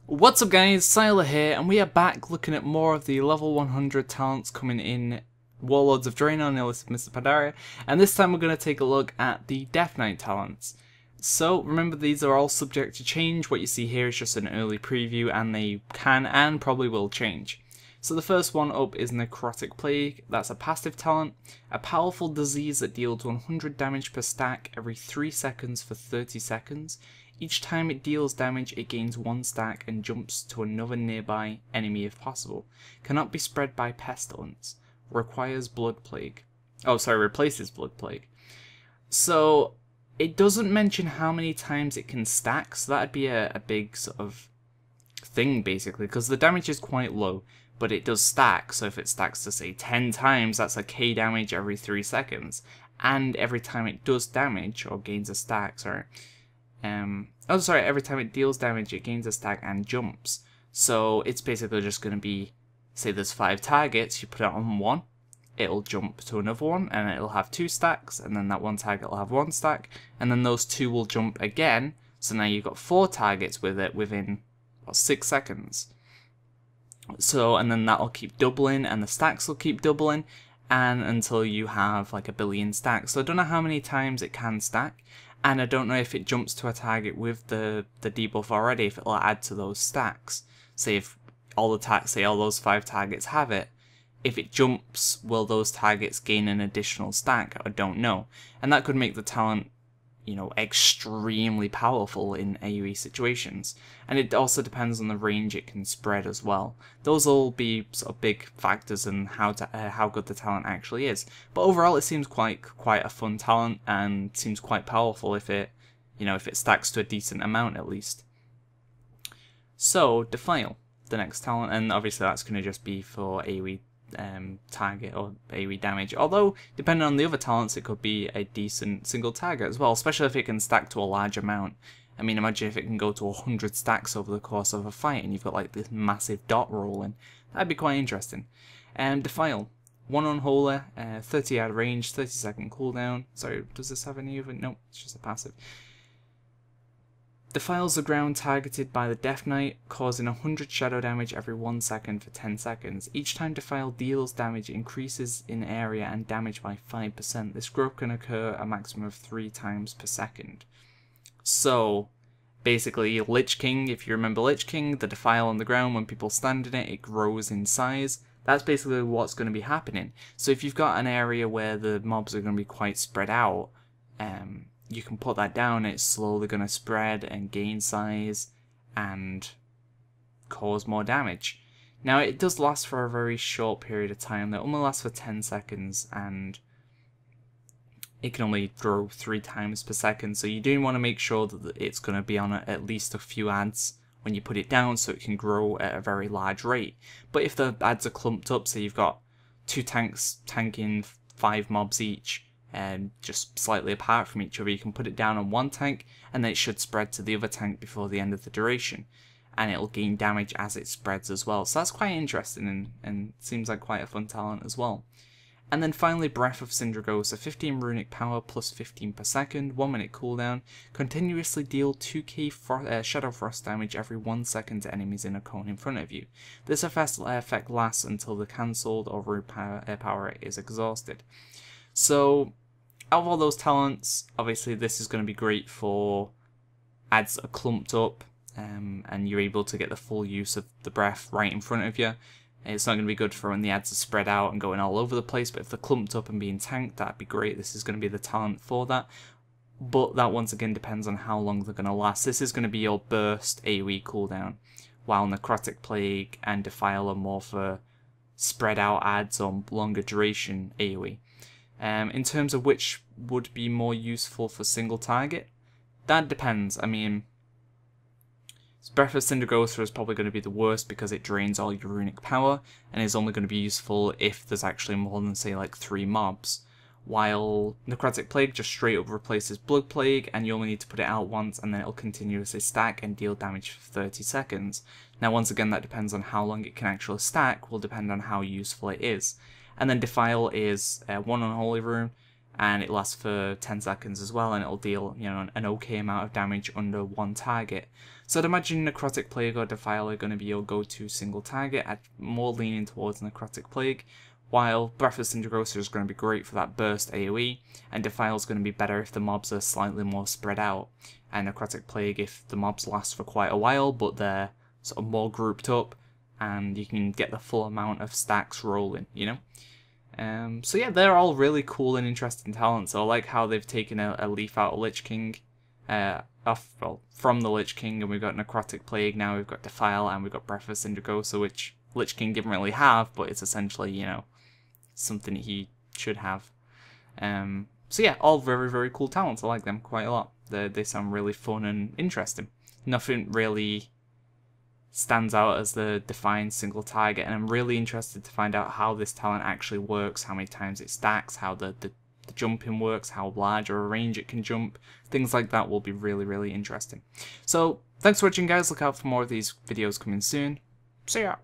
What's up guys, Syiler here, and we are back looking at more of the level 100 talents coming in Warlords of Draenor, Mr. Pandaria, and this time we're going to take a look at the Death Knight talents. So remember, these are all subject to change. What you see here is just an early preview, and they can and probably will change. So the first one up is Necrotic Plague. That's a passive talent, a powerful disease that deals 100 damage per stack every 3 seconds for 30 seconds. Each time it deals damage, it gains 1 stack and jumps to another nearby enemy if possible. Cannot be spread by pestilence. Requires blood plague. Replaces blood plague. So it doesn't mention how many times it can stack, so that'd be a big sort of thing basically, because the damage is quite low, but it does stack. So if it stacks to say 10 times, that's a K damage every 3 seconds. And every time it does damage, or gains a stack, every time it deals damage, it gains a stack and jumps. So it's basically just going to be, say there's 5 targets, you put it on one, it'll jump to another one, and it'll have 2 stacks, and then that one target will have 1 stack, and then those 2 will jump again, so now you've got 4 targets with it within 6 seconds. So, and then that'll keep doubling, and the stacks will keep doubling, and until you have like 1 billion stacks. So I don't know how many times it can stack, and I don't know if it jumps to a target with the debuff already, if it'll add to those stacks. Say if all those 5 targets have it, if it jumps, will those targets gain an additional stack? I don't know. And that could make the talent, you know, extremely powerful in AoE situations. And it also depends on the range it can spread as well. Those will be sort of big factors in how good the talent actually is. But overall, it seems quite a fun talent, and seems quite powerful if it stacks to a decent amount at least. So Defile, the next talent, and obviously that's going to just be for AoE target or AoE damage, although depending on the other talents it could be a decent single target as well, especially if it can stack to a large amount. I mean, imagine if it can go to 100 stacks over the course of a fight and you've got like this massive dot rolling. That'd be quite interesting. Defile, 1 unholy, 30 yard range, 30-second cooldown. Sorry, does this have any of it? No, it's just a passive. Defiles the ground targeted by the Death Knight, causing 100 shadow damage every 1 second for 10 seconds. Each time Defile deals damage, it increases in area and damage by 5%. This growth can occur a maximum of 3 times per second. So, basically, Lich King, if you remember Lich King, the Defile on the ground, when people stand in it, it grows in size. That's basically what's going to be happening. So if you've got an area where the mobs are going to be quite spread out, you can put that down, it's slowly going to spread and gain size and cause more damage. Now it does last for a very short period of time, that only lasts for 10 seconds, and it can only grow 3 times per second, so you do want to make sure that it's going to be on at least a few adds when you put it down, so it can grow at a very large rate. But if the adds are clumped up, so you've got 2 tanks tanking 5 mobs each, and just slightly apart from each other, you can put it down on 1 tank, and then it should spread to the other tank before the end of the duration, and it'll gain damage as it spreads as well. So that's quite interesting, and seems like quite a fun talent as well. And then finally, Breath of Sindragosa, 15 runic power plus 15 per second, 1 minute cooldown, continuously deal 2k shadow frost damage every 1 second to enemies in a cone in front of you. This effect lasts until the cancelled or rune power is exhausted. So, out of all those talents, obviously this is going to be great for adds that are clumped up, and you're able to get the full use of the breath right in front of you. It's not going to be good for when the adds are spread out and going all over the place, but if they're clumped up and being tanked, that'd be great. This is going to be the talent for that. But that once again depends on how long they're going to last. This is going to be your burst AoE cooldown, while Necrotic Plague and Defile are more for spread out adds on longer duration AoE. In terms of which would be more useful for single target, that depends. I mean, Breath of Sindragosa is probably going to be the worst because it drains all your runic power and is only going to be useful if there's actually more than, say, like 3 mobs. While Necrotic Plague just straight up replaces Blood Plague, and you only need to put it out once and then it'll continuously stack and deal damage for 30 seconds. Now once again, that depends on how long it can actually stack, will depend on how useful it is. And then Defile is 1 unholy rune, and it lasts for 10 seconds as well, and it'll deal, you know, an okay amount of damage under 1 target. So I'd imagine Necrotic Plague or Defiled are going to be your go-to single target, more leaning towards Necrotic Plague, while Breath of Sindragosa is going to be great for that burst AoE, and Defiled is going to be better if the mobs are slightly more spread out, and Necrotic Plague if the mobs last for quite a while, but they're sort of more grouped up, and you can get the full amount of stacks rolling, you know? So yeah, they're all really cool and interesting talents. I like how they've taken a leaf out of Lich King, from the Lich King, and we've got Necrotic Plague now, we've got Defile, and we've got Breath of Sindragosa, which Lich King didn't really have, but it's essentially, you know, something he should have. So yeah, all very, very cool talents. I like them quite a lot. They sound really fun and interesting. Nothing really stands out as the defined single target, and I'm really interested to find out how this talent actually works, how many times it stacks, how the jumping works, how large or a range it can jump. Things like that will be really, really interesting. So thanks for watching, guys. Look out for more of these videos coming soon. See ya!